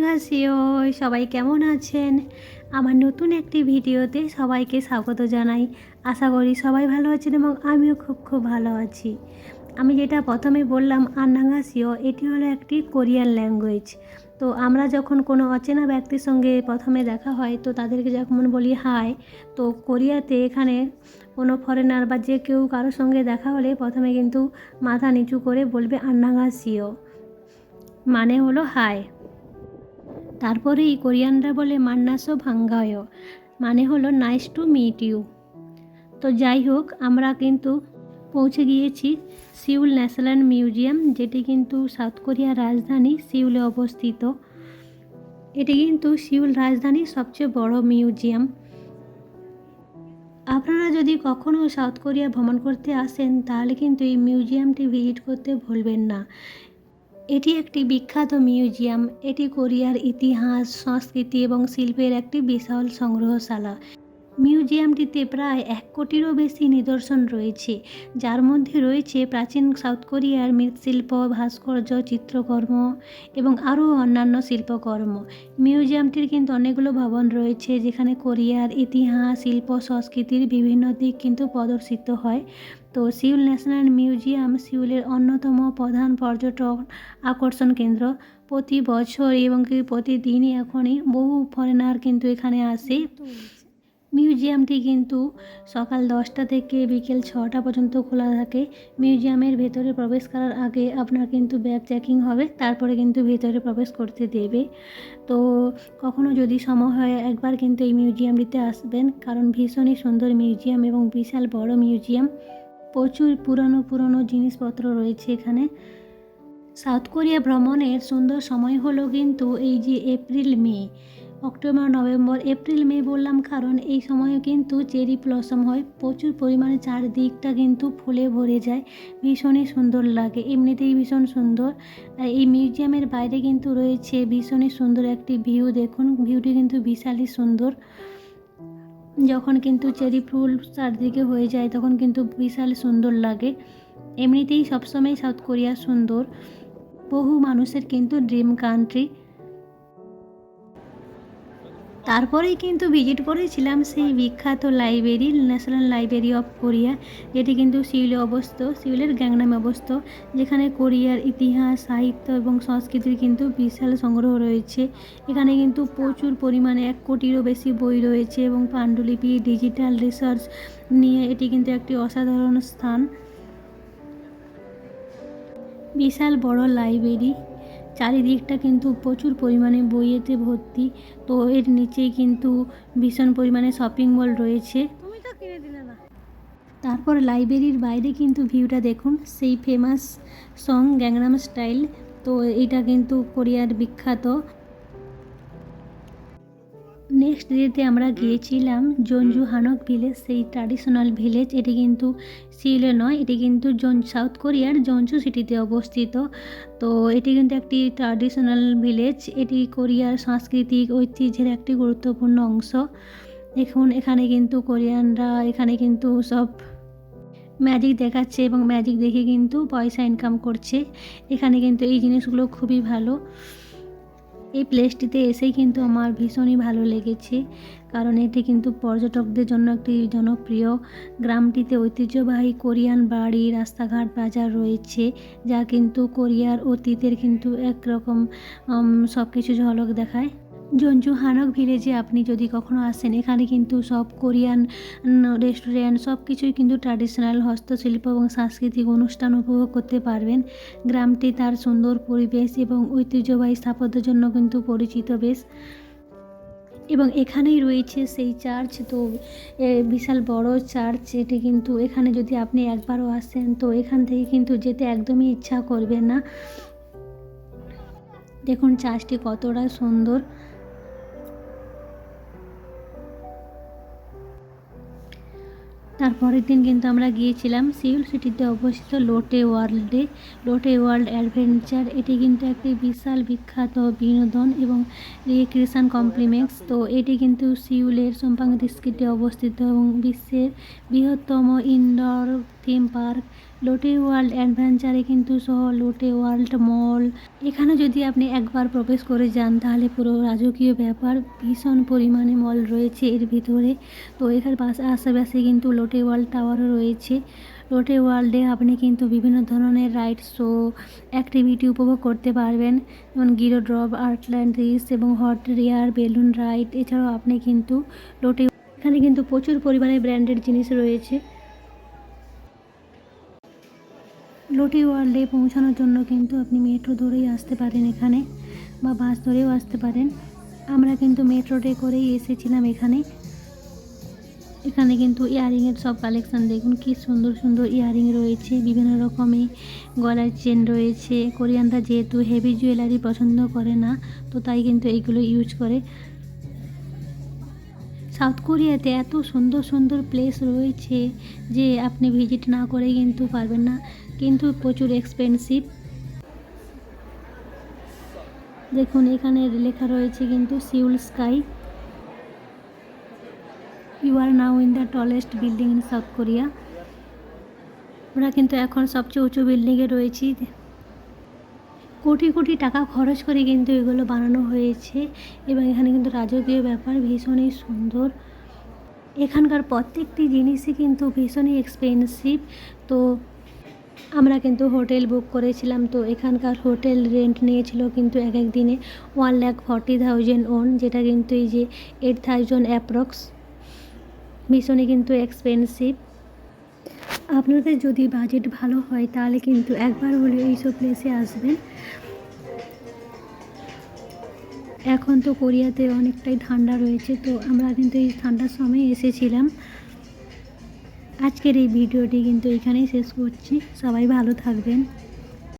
আন্নাঙ্গাসিও, সবাই কেমন আছেন? আমার নতুন একটি ভিডিওতে সবাইকে স্বাগত জানাই। আশা করি সবাই ভালো আছেন এবং আমিও খুব ভালো আছি। আমি যেটা প্রথমে বললাম আন্নাঙ্গাসিও, এটি হলো একটি কোরিয়ান ল্যাঙ্গুয়েজ। তো আমরা যখন কোনো অচেনা ব্যক্তির সঙ্গে প্রথমে দেখা হয় তো তাদেরকে যখন বলি হাই, তো কোরিয়াতে এখানে কোনো ফরেনার বা যে কেউ কারোর সঙ্গে দেখা হলে প্রথমে কিন্তু মাথা নিচু করে বলবে আন্নাঙ্গাসিও, মানে হলো হাই। তারপরেই কোরিয়ানরা বলে মান্নাসো ভাঙ্গায়, মানে হলো নাইস টু মিট ইউ। তো যাই হোক, আমরা কিন্তু পৌঁছে গিয়েছি সিউল ন্যাশনাল মিউজিয়াম, যেটি কিন্তু সাউথ কোরিয়ার রাজধানী সিউলে অবস্থিত। এটি কিন্তু সিউল রাজধানীর সবচেয়ে বড় মিউজিয়াম। আপনারা যদি কখনও সাউথ কোরিয়া ভ্রমণ করতে আসেন তাহলে কিন্তু এই মিউজিয়ামটি ভিজিট করতে ভুলবেন না। এটি একটি বিখ্যাত মিউজিয়াম। এটি কোরিয়ার ইতিহাস, সংস্কৃতি এবং শিল্পের একটি বিশাল সংগ্রহশালা। মিউজিয়ামটিতে প্রায় 1 কোটিরও বেশি নিদর্শন রয়েছে, যার মধ্যে রয়েছে প্রাচীন সাউথ কোরিয়ার মৃৎশিল্প, ভাস্কর্য, চিত্রকর্ম এবং আরও অন্যান্য শিল্পকর্ম। মিউজিয়ামটির কিন্তু অনেকগুলো ভবন রয়েছে যেখানে কোরিয়ার ইতিহাস, শিল্প, সংস্কৃতির বিভিন্ন দিক কিন্তু প্রদর্শিত হয়। তো সিউল ন্যাশনাল মিউজিয়াম সিউলের অন্যতম প্রধান পর্যটন আকর্ষণ কেন্দ্র। প্রতি বছর এবং প্রতিদিনই এখনই বহু ফরেনার কিন্তু এখানে আসে। মিউজিয়ামটি কিন্তু সকাল 10টা থেকে বিকেল 6টা পর্যন্ত খোলা থাকে। মিউজিয়ামের ভেতরে প্রবেশ করার আগে আপনার কিন্তু ব্যাগ চেকিং হবে, তারপরে কিন্তু ভেতরে প্রবেশ করতে দেবে। তো কখনো যদি সময় হয় একবার কিন্তু এই মিউজিয়ামটিতে আসবেন, কারণ ভীষণই সুন্দর মিউজিয়াম এবং বিশাল বড় মিউজিয়াম। প্রচুর পুরনো জিনিসপত্র রয়েছে এখানে। সাউথ কোরিয়া ভ্রমণের সুন্দর সময় হলো কিন্তু এই যে April May, October November, April May বললাম কারণ এই সময়ে কিন্তু চেরি ব্লসম হয়। প্রচুর পরিমাণে চারদিকটা কিন্তু ফুলে ভরে যায়, ভীষণই সুন্দর লাগে, এমনিতেই ভীষণ সুন্দর। আর এই মিউজিয়ামের বাইরে কিন্তু রয়েছে ভীষণই সুন্দর একটি ভিউ। দেখুন, ভিউটি কিন্তু বিশালই সুন্দর। যখন কিন্তু চেরি ফুল চারদিকে হয়ে যায় তখন কিন্তু বিশাল সুন্দর লাগে। এমনিতেই সবসময় সাউথ কোরিয়া সুন্দর, বহু মানুষের কিন্তু ড্রিম কান্ট্রি। তারপরেই কিন্তু ভিজিট করেছিলাম সেই বিখ্যাত library, national library of Korea, যেটি কিন্তু সিউলে অবস্থিত, সিউলের গ্যাংনামে অবস্থিত, যেখানে কোরিয়ার ইতিহাস, সাহিত্য এবং সংস্কৃতির কিন্তু বিশাল সংগ্রহ রয়েছে। এখানে কিন্তু প্রচুর পরিমাণে 1 কোটিরও বেশি বই রয়েছে এবং পাণ্ডুলিপি, ডিজিটাল রিসার্চ নিয়ে এটি কিন্তু একটি অসাধারণ স্থান। বিশাল বড় লাইব্রেরি, চারিদিকটা কিন্তু প্রচুর পরিমাণে বইয়েতে ভর্তি। তো এর নিচেই কিন্তু ভীষণ পরিমাণে শপিং মল রয়েছে। তারপর লাইব্রেরির বাইরে কিন্তু ভিউটা দেখুন, সেই ফেমাস সং গ্যাংনাম স্টাইল। তো এটা কিন্তু কোরিয়ার বিখ্যাত। নেক্সট ডেতে আমরা গিয়েছিলাম জঞ্জু হানক ভিলেজ, সেই ট্র্যাডিশনাল ভিলেজ। এটি কিন্তু সিউলে নয়, এটি কিন্তু সাউথ কোরিয়ার জঞ্জু সিটিতে অবস্থিত। তো এটি কিন্তু একটি ট্র্যাডিশনাল ভিলেজ। এটি কোরিয়ার সাংস্কৃতিক ঐতিহ্যের একটি গুরুত্বপূর্ণ অংশ। দেখুন, এখানে কিন্তু কোরিয়ানরা এখানে কিন্তু সব ম্যাজিক দেখাচ্ছে এবং ম্যাজিক দেখে কিন্তু পয়সা ইনকাম করছে। এখানে কিন্তু এই জিনিসগুলো খুবই ভালো। এই প্লেসটিতে এসেই কিন্তু আমার ভীষণই ভালো লেগেছে, কারণ এটি কিন্তু পর্যটকদের জন্য একটি জনপ্রিয়। গ্রামটিতে ঐতিহ্যবাহী কোরিয়ান বাড়ি, রাস্তাঘাট, বাজার রয়েছে, যা কিন্তু কোরিয়ার অতীতের কিন্তু একরকম সব কিছু ঝলক দেখায়। জঞ্জু হানক ভিলেজে আপনি যদি কখনো আসেন, এখানে কিন্তু সব কোরিয়ান রেস্টুরেন্ট, সব কিছুই কিন্তু ট্র্যাডিশনাল হস্তশিল্প এবং সাংস্কৃতিক অনুষ্ঠান উপভোগ করতে পারবেন। গ্রামটি তার সুন্দর পরিবেশ এবং ঐতিহ্যবাহী স্থাপত্যের জন্য কিন্তু পরিচিত বেশ। এবং এখানেই রয়েছে সেই চার্চ। তো বিশাল বড় চার্চ এটি কিন্তু, এখানে যদি আপনি একবারও আসেন তো এখান থেকে কিন্তু যেতে একদমই ইচ্ছা করবে না। দেখুন চার্চটি কতটা সুন্দর। তারপরের দিন কিন্তু আমরা গিয়েছিলাম সিউল সিটিতে অবস্থিত লোটে ওয়ার্ল্ডে, লোটে ওয়ার্ল্ড অ্যাডভেঞ্চার। এটি কিন্তু একটি বিশাল বিখ্যাত বিনোদন এবং রিক্রিয়েশন কমপ্লেক্স। তো এটি কিন্তু সিউলের সোমপাং ডিস্ট্রিক্টে অবস্থিত এবং বিশ্বের বৃহত্তম ইনডোর থিম পার্ক, লোটে ওয়ার্ল্ড অ্যাডভেঞ্চারে কিন্তু সহ লোটে ওয়ার্ল্ড মল। এখানে যদি আপনি একবার প্রবেশ করে যান তাহলে পুরো রাজকীয় ব্যাপার, ভীষণ পরিমাণে মল রয়েছে এর ভিতরে। তো এখানে আশেপাশে কিন্তু লোটে ওয়ার্ল্ড টাওয়ারও রয়েছে। লোটে ওয়ার্ল্ডে আপনি কিন্তু বিভিন্ন ধরনের রাইড, শো, অ্যাক্টিভিটি উপভোগ করতে পারবেন, যেমন গিরো ড্রপ, আটলান্টিস এবং হট এয়ার বেলুন রাইড। এছাড়াও আপনি কিন্তু এখানে কিন্তু প্রচুর পরিমাণে ব্র্যান্ডেড জিনিস রয়েছে। লোটে ওয়ার্ল্ডে পৌঁছানোর জন্য কিন্তু আপনি মেট্রো ধরেই আসতে পারেন এখানে, বা বাস ধরেও আসতে পারেন। আমরা কিন্তু মেট্রোতে করেই এসেছিলাম এখানে। এখানে কিন্তু ইয়াররিংয়ের সব কালেকশান দেখুন, কি সুন্দর সুন্দর ইয়াররিং রয়েছে, বিভিন্ন রকমের গলার চেন রয়েছে। কোরিয়ানরা যেহেতু হেভি জুয়েলারি পছন্দ করে না, তো তাই কিন্তু এইগুলো ইউজ করে। সাউথ কোরিয়াতে এত সুন্দর সুন্দর প্লেস রয়েছে যে আপনি ভিজিট না করে কিন্তু পারবেন না, কিন্তু প্রচুর এক্সপেন্সিভ। দেখুন এখানে লেখা রয়েছে কিন্তু Seoul Sky, you are now in the tallest building in South Korea. আমরা কিন্তু এখন সবচেয়ে উঁচু বিল্ডিংয়ে রয়েছি। কোটি কোটি টাকা খরচ করে কিন্তু এগুলো বানানো হয়েছে, এবং এখানে কিন্তু রাজকীয় ব্যাপার, ভীষণই সুন্দর। এখানকার প্রত্যেকটি জিনিসই কিন্তু ভীষণই এক্সপেন্সিভ। তো আমরা কিন্তু হোটেল বুক করেছিলাম, তো এখানকার হোটেল রেন্ট নিয়েছিল কিন্তু এক এক দিনে 1,40,000 ওন, যেটা কিন্তু এই যে 8,000 অ্যাপ্রক্স, ভীষণই কিন্তু এক্সপেন্সিভ। আপনাদের যদি বাজেট ভালো হয় তাহলে কিন্তু একবার হলেও এইসব প্লেসে আসবেন। এখন তো কোরিয়াতে অনেকটাই ঠান্ডা রয়েছে, তো আমরা কিন্তু এই ঠান্ডার সময় এসেছিলাম। আজকের এই ভিডিওটি কিন্তু এখানেই শেষ করছি। সবাই ভালো থাকবেন।